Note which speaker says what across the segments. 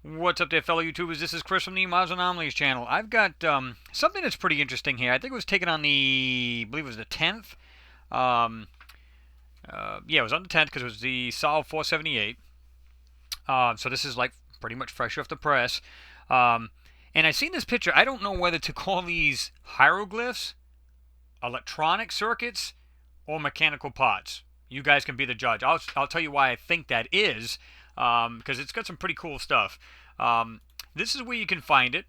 Speaker 1: What's up there, fellow YouTubers? This is Chris from the ANOMALIES channel. I've got something that's pretty interesting here. I think it was taken on I believe it was the 10th. Um, yeah, it was on the 10th because it was the Solve 478. So this is like pretty much fresh off the press. Um, and I seen this picture. I don't know whether to call these hieroglyphs, electronic circuits, or mechanical parts. You guys can be the judge. I'll tell you why I think that is, because it's got some pretty cool stuff. Um, this is where you can find it.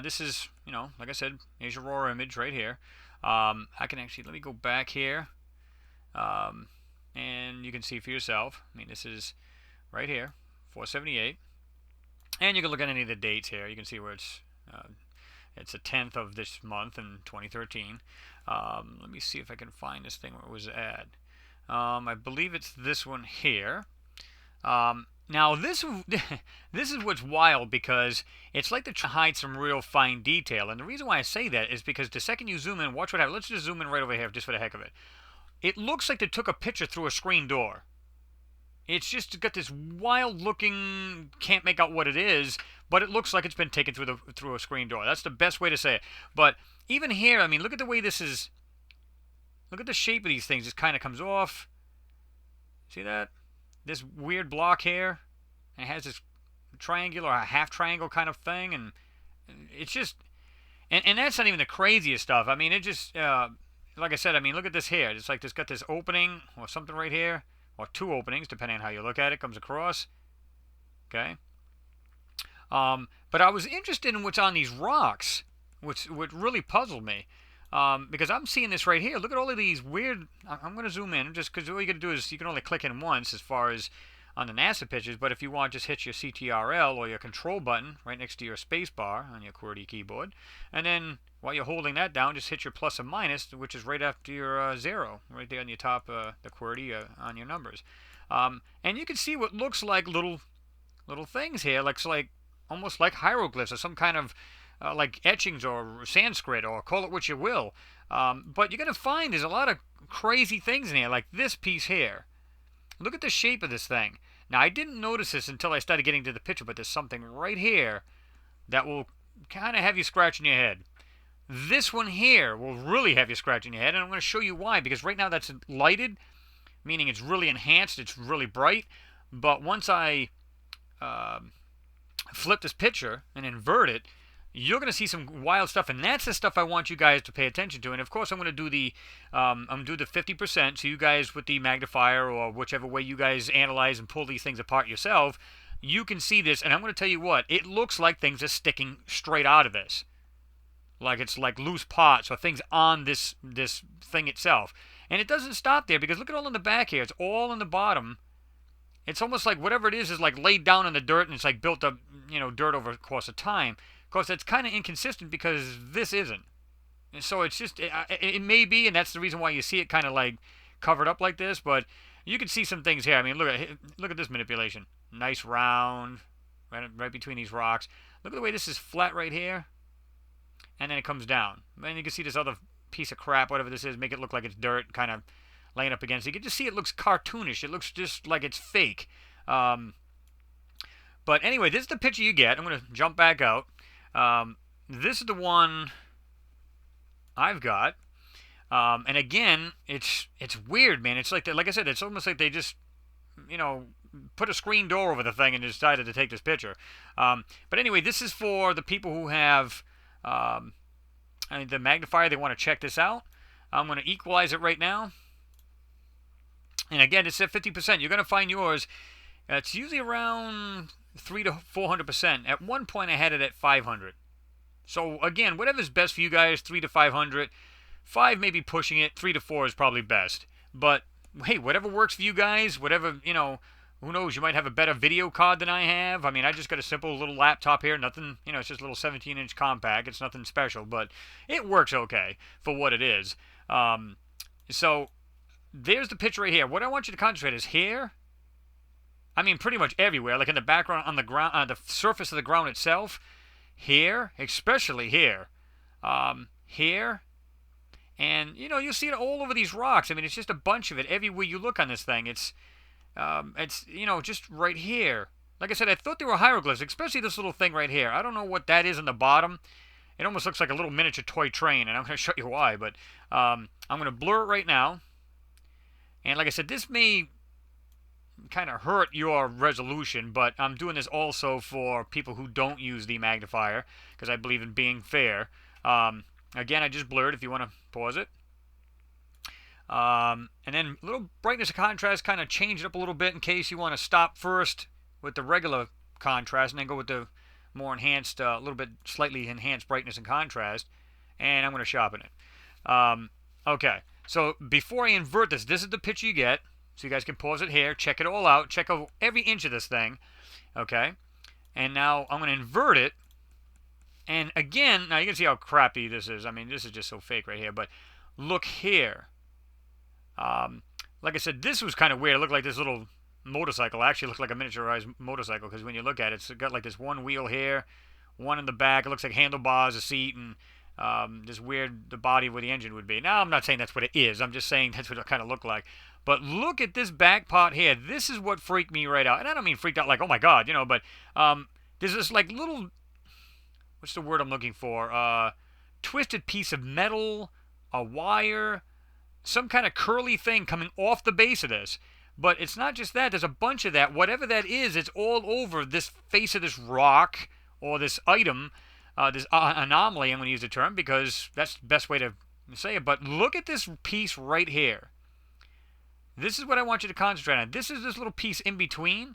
Speaker 1: This is, like I said, here's your raw image right here. I can actually, let me go back here, and you can see for yourself. I mean, this is right here, 478. And you can look at any of the dates here. You can see where it's the 10th of this month in 2013. Let me see if I can find this thing where it was at. I believe it's this one here. Now this this is what's wild, because it's like they're trying to hide some real fine detail. And the reason why I say that is because the second you zoom in, watch what happens. Let's just zoom in right over here just for the heck of it. It looks like they took a picture through a screen door. It's just got this wild looking, can't make out what it is, but it looks like it's been taken through a screen door. That's the best way to say it. But even here, I mean, look at the way this is. Look at the shape of these things. It kind of comes off. See that? This weird block here. It has this triangular or a half triangle kind of thing, and it's just, and that's not even the craziest stuff. I mean, it just, like I said, I mean, look at this here. It's like it's got this opening or something right here, or two openings, depending on how you look at it, comes across. Okay. But I was interested in what's on these rocks, which really puzzled me. Because I'm seeing this right here. Look at all of these weird. I'm going to zoom in just because all you got to do is you can only click in once as far as on the NASA pictures. But if you want, just hit your CTRL or your control button right next to your space bar on your QWERTY keyboard. And then while you're holding that down, just hit your plus and minus, which is right after your 0, right there on your top, the QWERTY on your numbers. And you can see what looks like little things here. Looks like almost like hieroglyphs or some kind of like etchings or Sanskrit, or call it what you will. But you're going to find there's a lot of crazy things in here, like this piece here. Look at the shape of this thing. Now, I didn't notice this until I started getting to the picture, but there's something right here that will kind of have you scratching your head. This one here will really have you scratching your head, and I'm going to show you why. Because right now that's lighted, meaning it's really enhanced, it's really bright. But once I flip this picture and invert it, you're going to see some wild stuff, and that's the stuff I want you guys to pay attention to. And of course, I'm going to do the 50%, so you guys with the magnifier or whichever way you guys analyze and pull these things apart yourself, you can see this. And I'm going to tell you what, it looks like things are sticking straight out of this, like it's like loose parts or things on this thing itself. And it doesn't stop there, because look at all in the back here. It's all in the bottom. It's almost like whatever it is like laid down in the dirt, and it's like built up, dirt over the course of time. Of course, that's kind of inconsistent because this isn't. And so it's just, it may be, and that's the reason why you see it kind of like covered up like this, but you can see some things here. I mean, look at this manipulation. Nice round, right between these rocks. Look at the way this is flat right here, and then it comes down. And you can see this other piece of crap, whatever this is, make it look like it's dirt, kind of laying up against it. You can just see it looks cartoonish. It looks just like it's fake. But anyway, this is the picture you get. I'm going to jump back out. This is the one I've got, and again, it's weird, man. It's like I said, it's almost like they just, put a screen door over the thing and decided to take this picture. But anyway, this is for the people who have the magnifier. They want to check this out. I'm going to equalize it right now, and again, it's at 50%. You're going to find yours. It's usually around 300 to 400%. At one point, I had it at 500. So again, whatever's best for you guys, 3 to 500. 5 may be pushing it. 3 to 4 is probably best. But hey, whatever works for you guys, whatever, who knows? You might have a better video card than I have. I mean, I just got a simple little laptop here. Nothing, it's just a little 17-inch compact. It's nothing special, but it works okay for what it is. So there's the picture right here. What I want you to concentrate is here. I mean, pretty much everywhere, like in the background, on the ground, on the surface of the ground itself, here, especially here, here, and you see it all over these rocks. I mean, it's just a bunch of it everywhere you look on this thing. It's just right here. Like I said, I thought they were hieroglyphs, especially this little thing right here. I don't know what that is in the bottom. It almost looks like a little miniature toy train, and I'm going to show you why. But I'm going to blur it right now. And like I said, this may kind of hurt your resolution, but I'm doing this also for people who don't use the magnifier, because I believe in being fair. Again, I just blurred if you want to pause it. And then a little brightness and contrast, kind of change it up a little bit in case you want to stop first with the regular contrast and then go with the more enhanced, a little bit slightly enhanced brightness and contrast. And I'm going to sharpen it. Okay, so before I invert this, this is the picture you get. So you guys can pause it here, check it all out, check out every inch of this thing. Okay, and now I'm going to invert it. And again, now you can see how crappy this is. I mean, this is just so fake right here. But look here. Like I said, this was kind of weird. It looked like this little motorcycle. It actually looked like a miniaturized motorcycle, because when you look at it, it's got like this one wheel here, one in the back. It looks like handlebars, a seat, and this weird, the body where the engine would be. Now, I'm not saying that's what it is. I'm just saying that's what it kind of looked like. But look at this back part here. This is what freaked me right out. And I don't mean freaked out like, oh my God, you know, but there's this like little, what's the word I'm looking for? Twisted piece of metal, a wire, some kind of curly thing coming off the base of this. But it's not just that. There's a bunch of that. Whatever that is, it's all over this face of this rock or this item, this anomaly. I'm going to use the term because that's the best way to say it. But look at this piece right here. This is what I want you to concentrate on. This is this little piece in between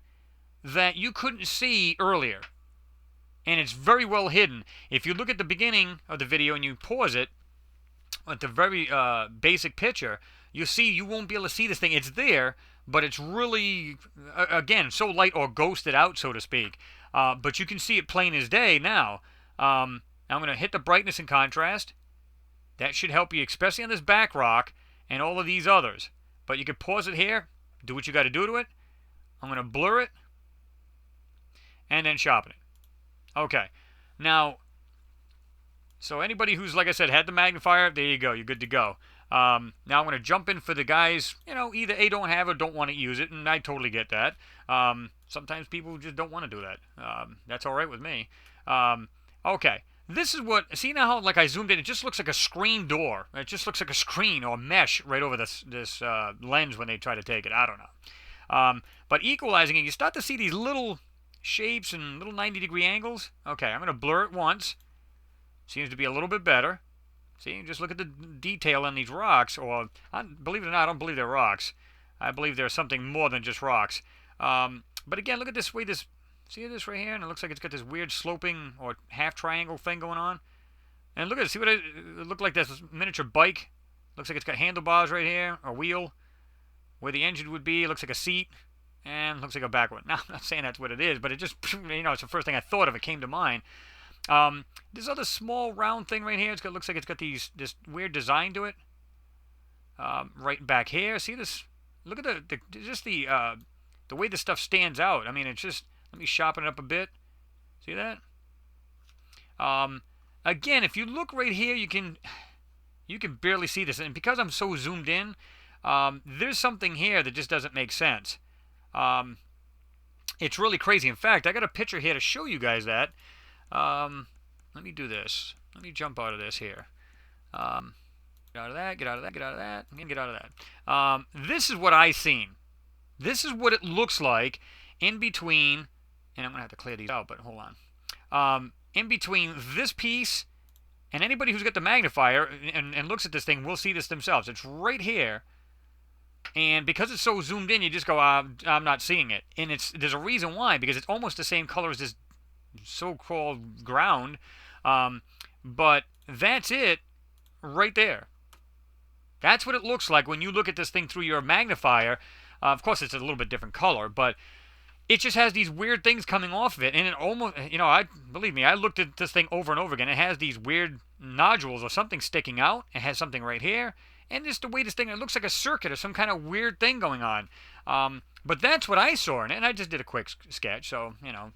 Speaker 1: that you couldn't see earlier. And it's very well hidden. If you look at the beginning of the video and you pause it, at the very basic picture, you see you won't be able to see this thing. It's there, but it's really, again, so light or ghosted out, so to speak. But you can see it plain as day now. I'm going to hit the brightness and contrast. That should help you, especially on this back rock and all of these others. But you can pause it here, do what you got to do to it. I'm going to blur it, and then sharpen it. Okay, now, so anybody who's, like I said, had the magnifier, there you go, you're good to go. Now I'm going to jump in for the guys, you know, either A, don't have it or don't want to use it, and I totally get that. Sometimes people just don't want to do that. That's all right with me. Okay. This is what, see now how like I zoomed in, it just looks like a screen door. It just looks like a screen or mesh right over this lens when they try to take it. I don't know. But equalizing it, you start to see these little shapes and little 90-degree angles. Okay, I'm going to blur it once. Seems to be a little bit better. See, just look at the detail on these rocks, or, believe it or not, I don't believe they're rocks. I believe they're something more than just rocks. But again, look at this way this... See this right here? And it looks like it's got this weird sloping or half triangle thing going on. And look at it. See what it looked like? This miniature bike. Looks like it's got handlebars right here, a wheel. Where the engine would be, it looks like a seat. And looks like a back one. Now, I'm not saying that's what it is, but it just, you know, it's the first thing I thought of. It came to mind. This other small round thing right here, looks like it's got this weird design to it. Right back here. See this? Look at the way this stuff stands out. I mean, it's just... Let me sharpen it up a bit. See that? Again, if you look right here, you can barely see this. And because I'm so zoomed in, there's something here that just doesn't make sense. It's really crazy. In fact, I got a picture here to show you guys that. Let me do this. Let me jump out of this here. Get out of that, get out of that, get out of that, and get out of that. This is what I seen. This is what it looks like in between... And I'm going to have to clear these out, but hold on. In between this piece, and anybody who's got the magnifier and looks at this thing will see this themselves. It's right here. And because it's so zoomed in, you just go, I'm not seeing it. And there's a reason why, because it's almost the same color as this so-called ground. But that's it right there. That's what it looks like when you look at this thing through your magnifier. Of course, it's a little bit different color, but... It just has these weird things coming off of it, and it almost, you know, believe me, I looked at this thing over and over again. It has these weird nodules or something sticking out. It has something right here, and just the way this thing, it looks like a circuit or some kind of weird thing going on. But that's what I saw in it, and I just did a quick sketch, so, you know,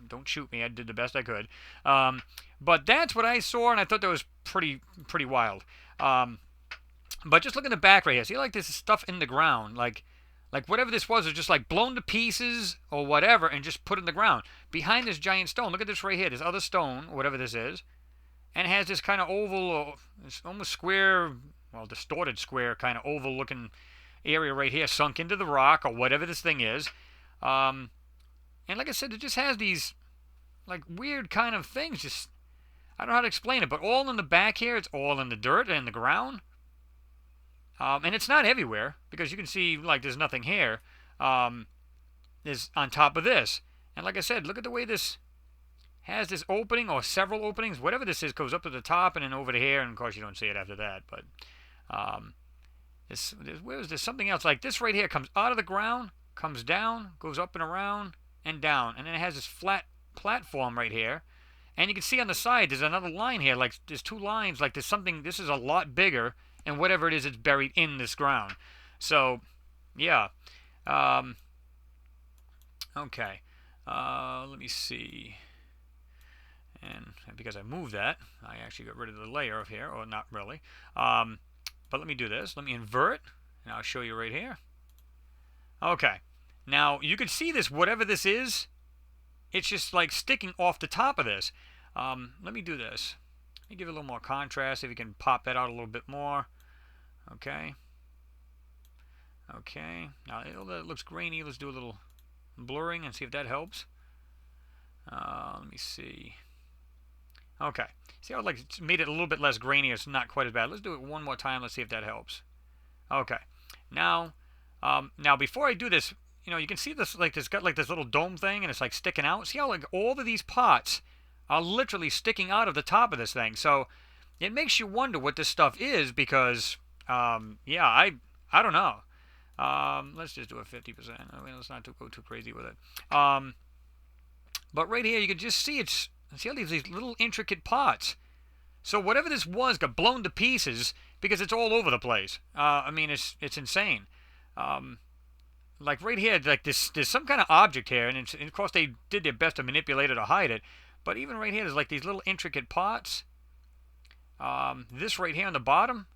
Speaker 1: don't shoot me. I did the best I could. But that's what I saw, and I thought that was pretty wild. But just look at the back right here. See, like this stuff in the ground, like Like whatever this was just like blown to pieces or whatever and just put in the ground. Behind this giant stone, look at this right here, this other stone, whatever this is, and it has this kind of oval, or almost square, well, distorted square kind of oval looking area right here sunk into the rock or whatever this thing is. And like I said, it just has these like weird kind of things. Just, I don't know how to explain it, but all in the back here, it's all in the dirt and the ground. And it's not everywhere, because you can see, like, there's nothing here. Is on top of this. And like I said, look at the way this has this opening, or several openings. Whatever this is goes up to the top and then over to here, and of course you don't see it after that. But there's something else. Like this right here comes out of the ground, comes down, goes up and around, and down. And then it has this flat platform right here. And you can see on the side, there's another line here. Like, there's two lines. Like, there's something, this is a lot bigger. And whatever it is, it's buried in this ground. So, yeah. Okay. Let me see. And because I moved that, I actually got rid of the layer of here. Or not really. But let me do this. Let me invert. And I'll show you right here. Okay. Now, you can see this, whatever this is, it's just like sticking off the top of this. Let me do this. Let me give it a little more contrast, if you can pop that out a little bit more. Okay. Okay. Now, it looks grainy. Let's do a little blurring and see if that helps. Let me see. Okay. See how it's made it a little bit less grainy? It's not quite as bad. Let's do it one more time. Let's see if that helps. Okay. Now, before I do this, you can see this, like, it's got like this little dome thing, and it's like sticking out. See how like all of these parts are literally sticking out of the top of this thing. So it makes you wonder what this stuff is, because yeah, I don't know. Let's just do a 50%. I mean, let's not go too crazy with it. But right here, you can just see see all these little intricate parts. So whatever this was got blown to pieces, because it's all over the place. I mean, it's insane. Like right here, like there's some kind of object here, and of course they did their best to manipulate it or hide it. But even right here, there's like these little intricate parts. This right here on the bottom.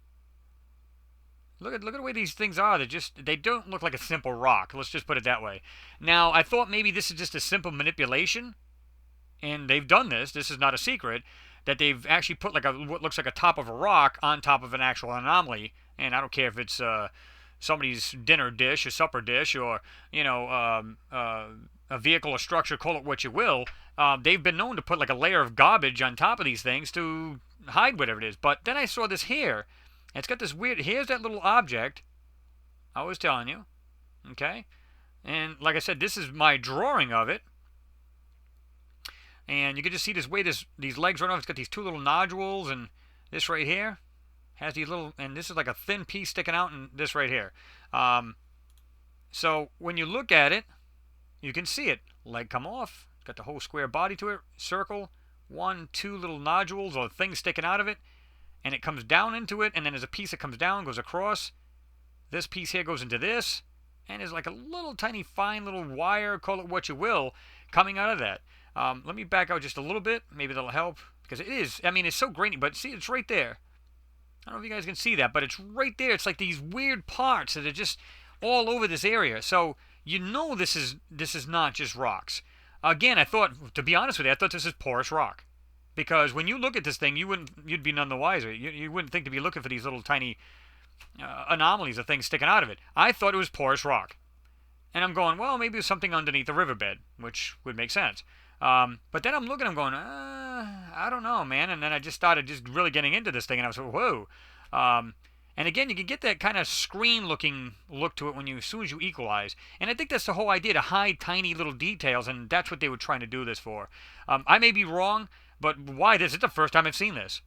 Speaker 1: Look at the way these things are. They don't look like a simple rock. Let's just put it that way. Now, I thought maybe this is just a simple manipulation, and they've done this. This is not a secret, that they've actually put like what looks like a top of a rock on top of an actual anomaly. And I don't care if it's somebody's dinner dish, a supper dish, or a vehicle or structure, call it what you will. They've been known to put like a layer of garbage on top of these things to hide whatever it is. But then I saw this here. It's got this weird, here's that little object I was telling you, okay? And like I said, this is my drawing of it. And you can just see this way these legs run off. It's got these two little nodules, and this right here has these little, and this is like a thin piece sticking out, and this right here. So when you look at it, you can see it. Leg come off. It's got the whole square body to it. Circle. 1, 2 little nodules or things sticking out of it. And it comes down into it, and then there's a piece that comes down, goes across. This piece here goes into this, and there's like a little tiny fine little wire, call it what you will, coming out of that. Let me back out just a little bit. Maybe that'll help, because it is, I mean, it's so grainy, but see, it's right there. I don't know if you guys can see that, but it's right there. It's like these weird parts that are just all over this area. So you know this is not just rocks. Again, I thought, to be honest with you, I thought this is porous rock. Because when you look at this thing, you'd be none the wiser. You wouldn't think to be looking for these little tiny anomalies of things sticking out of it. I thought it was porous rock. And I'm going, well, maybe it was something underneath the riverbed, which would make sense. But then I'm looking, I'm going, I don't know, man. And then I just started really getting into this thing, and I was like, whoa. And again, you can get that kind of screen-looking look to it as soon as you equalize. And I think that's the whole idea, to hide tiny little details, and that's what they were trying to do this for. I may be wrong, but why? This is the first time I've seen this.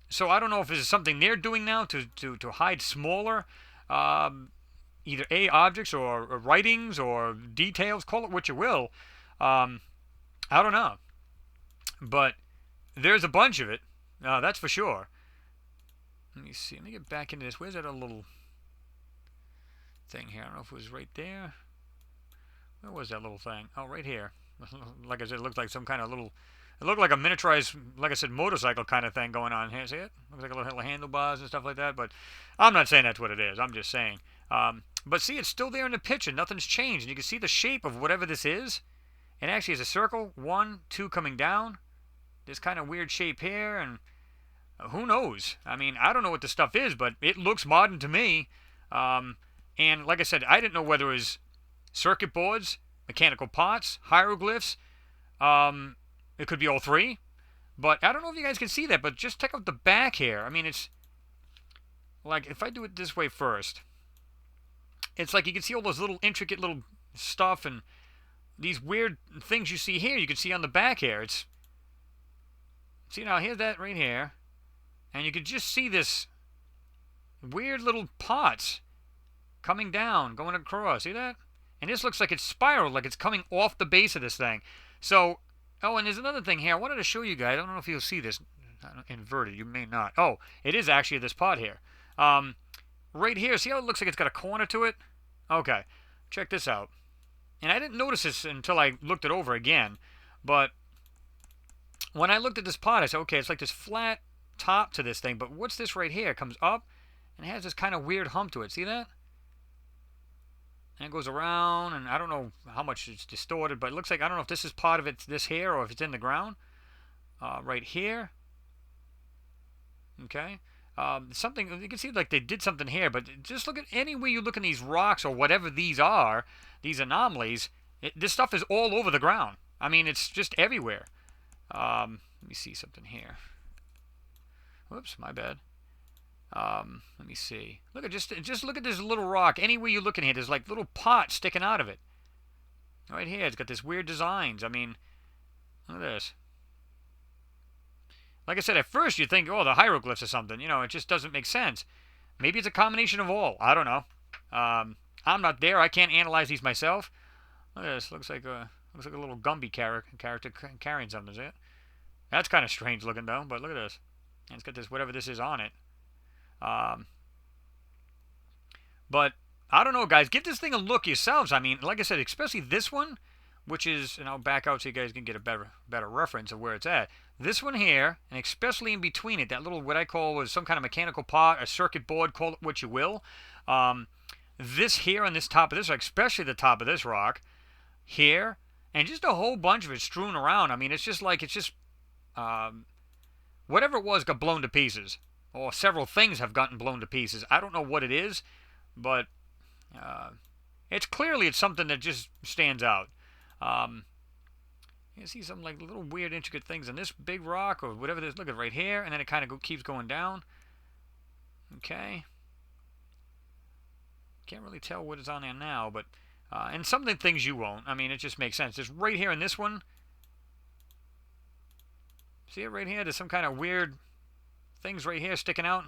Speaker 1: So I don't know if this is something they're doing now to hide smaller, either objects or writings or details, call it what you will. I don't know. But there's a bunch of it, that's for sure. Let me see. Let me get back into this. Where's that other little thing here? I don't know if it was right there. Where was that little thing? Oh, right here. Like I said, it looked like some kind of little... It looked like a miniaturized, like I said, motorcycle kind of thing going on here. See it? Looks like a little handlebars and stuff like that. But I'm not saying that's what it is. I'm just saying. But see, it's still there in the picture. Nothing's changed. And you can see the shape of whatever this is. It actually is a circle. 1, 2 coming down. This kind of weird shape here. And who knows? I mean, I don't know what this stuff is, but it looks modern to me. And like I said, I didn't know whether it was circuit boards, mechanical parts, hieroglyphs. It could be all three. But I don't know if you guys can see that, but just check out the back here. I mean, it's like, if I do it this way first, it's like you can see all those little intricate little stuff and these weird things you see here, you can see on the back here. It's, see now, here's that right here. And you can just see this weird little pots coming down, going across. See that? And this looks like it's spiraled, like it's coming off the base of this thing. So, oh, and there's another thing here. I wanted to show you guys. I don't know if you'll see this inverted. You may not. Oh, it is actually this pot here. Right here, see how it looks like it's got a corner to it? Okay, check this out. And I didn't notice this until I looked it over again. But when I looked at this pot, I said, okay, it's like this flat top to this thing. But what's this right here? It comes up and it has this kind of weird hump to it. See that? And it goes around, and I don't know how much it's distorted, but it looks like, I don't know if this is part of it, this here, or if it's in the ground. Right here. Okay. Something, you can see like they did something here, but just look at any way you look in these rocks or whatever these are, these anomalies, this stuff is all over the ground. I mean, it's just everywhere. Let me see something here. Whoops, my bad. Let me see. Look at just look at this little rock. Anywhere you look in here, there's like little pots sticking out of it. Right here, it's got this weird designs. I mean, look at this. Like I said, at first you think, oh, the hieroglyphs or something. You know, it just doesn't make sense. Maybe it's a combination of all. I don't know. I'm not there. I can't analyze these myself. Look at this. Looks like a little Gumby character carrying something. Is it? That's kind of strange looking though. But look at this. And it's got this whatever this is on it. But I don't know, guys. Give this thing a look yourselves. I mean, like I said, especially this one, which is, and I'll back out so you guys can get a better reference of where it's at. This one here, and especially in between it, that little, what I call was some kind of mechanical part, a circuit board, call it what you will. This here on this top of this, especially the top of this rock here, and just a whole bunch of it strewn around. I mean, it's just like, whatever it was got blown to pieces. Or several things have gotten blown to pieces. I don't know what it is, but it's something that just stands out. You see some like little weird intricate things on this big rock or whatever it is. Look at it right here, and then it kind of keeps going down. Okay. Can't really tell what is on there now, but and some of the things you won't. I mean, it just makes sense. Just right here in this one. See it right here? There's some kind of weird things right here sticking out.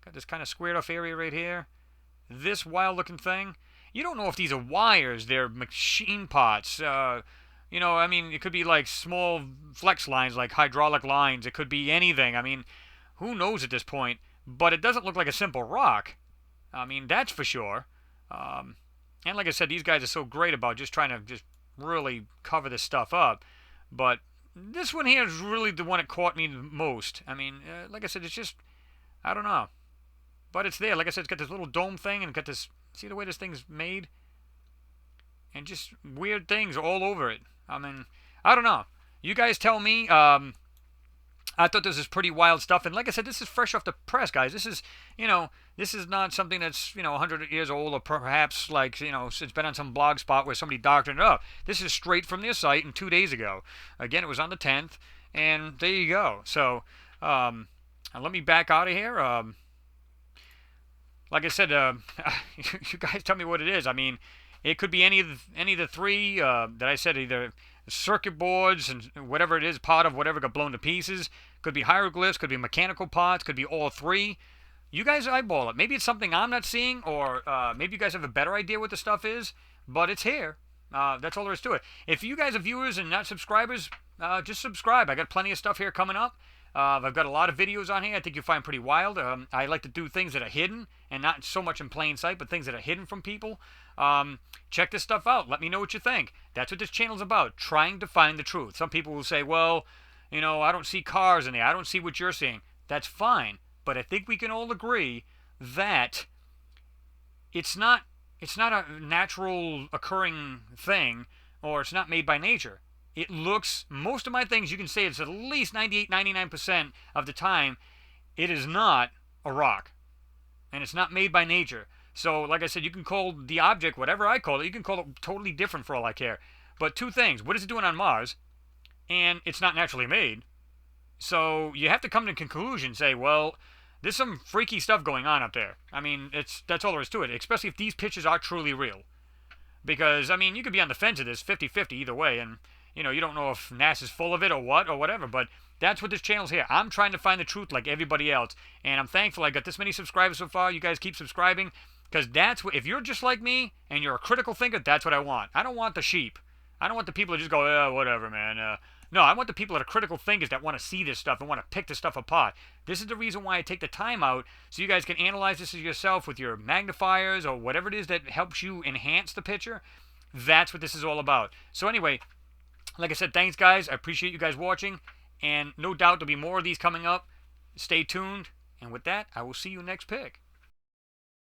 Speaker 1: Got this kind of squared off area right here. This wild looking thing. You don't know if these are wires. They're machine pots. You know, I mean, it could be like small flex lines, like hydraulic lines. It could be anything. I mean, who knows at this point? But it doesn't look like a simple rock. I mean, that's for sure. And like I said, these guys are so great about just trying to just really cover this stuff up. But this one here is really the one that caught me the most. I mean, like I said, it's just, I don't know. But it's there. Like I said, it's got this little dome thing and got this, see the way this thing's made? And just weird things all over it. I mean, I don't know. You guys tell me. I thought this was pretty wild stuff. And like I said, this is fresh off the press, guys. This is, you know, this is not something that's, you know, 100 years old or perhaps like, you know, it's been on some blog spot where somebody doctored it up. This is straight from their site and 2 days ago. Again, it was on the 10th. And there you go. So, let me back out of here. Like I said, you guys tell me what it is. I mean, it could be any of the three that I said, either circuit boards and whatever it is, part of whatever got blown to pieces. Could be hieroglyphs, could be mechanical parts, could be all three. You guys eyeball it. Maybe it's something I'm not seeing, or maybe you guys have a better idea what the stuff is, but it's here. That's all there is to it. If you guys are viewers and not subscribers, just subscribe. I got plenty of stuff here coming up. I've got a lot of videos on here I think you'll find pretty wild. I like to do things that are hidden and not so much in plain sight, but things that are hidden from people. Check this stuff out. Let me know what you think. That's what this channel's about, trying to find the truth. Some people will say, well, you know, I don't see cars in there. I don't see what you're seeing. That's fine. But I think we can all agree that it's not a natural occurring thing, or it's not made by nature. It looks, most of my things, you can say it's at least 98, 99% of the time, it is not a rock. And it's not made by nature. So, like I said, you can call the object whatever I call it. You can call it totally different for all I care. But two things. What is it doing on Mars? And it's not naturally made. So you have to come to a conclusion, say, well, there's some freaky stuff going on up there. I mean, that's all there is to it, especially if these pictures are truly real. Because, I mean, you could be on the fence of this 50-50 either way, and, you know, you don't know if NASA's full of it or what or whatever, but that's what this channel's here. I'm trying to find the truth like everybody else, and I'm thankful I got this many subscribers so far. You guys keep subscribing, because that's what, if you're just like me and you're a critical thinker, that's what I want. I don't want the sheep. I don't want the people that just go, whatever, man. No, I want the people that are critical thinkers that want to see this stuff and want to pick this stuff apart. This is the reason why I take the time out, so you guys can analyze this yourself with your magnifiers or whatever it is that helps you enhance the picture. That's what this is all about. So anyway, like I said, thanks guys. I appreciate you guys watching, and no doubt there'll be more of these coming up. Stay tuned, and with that, I will see you next pick.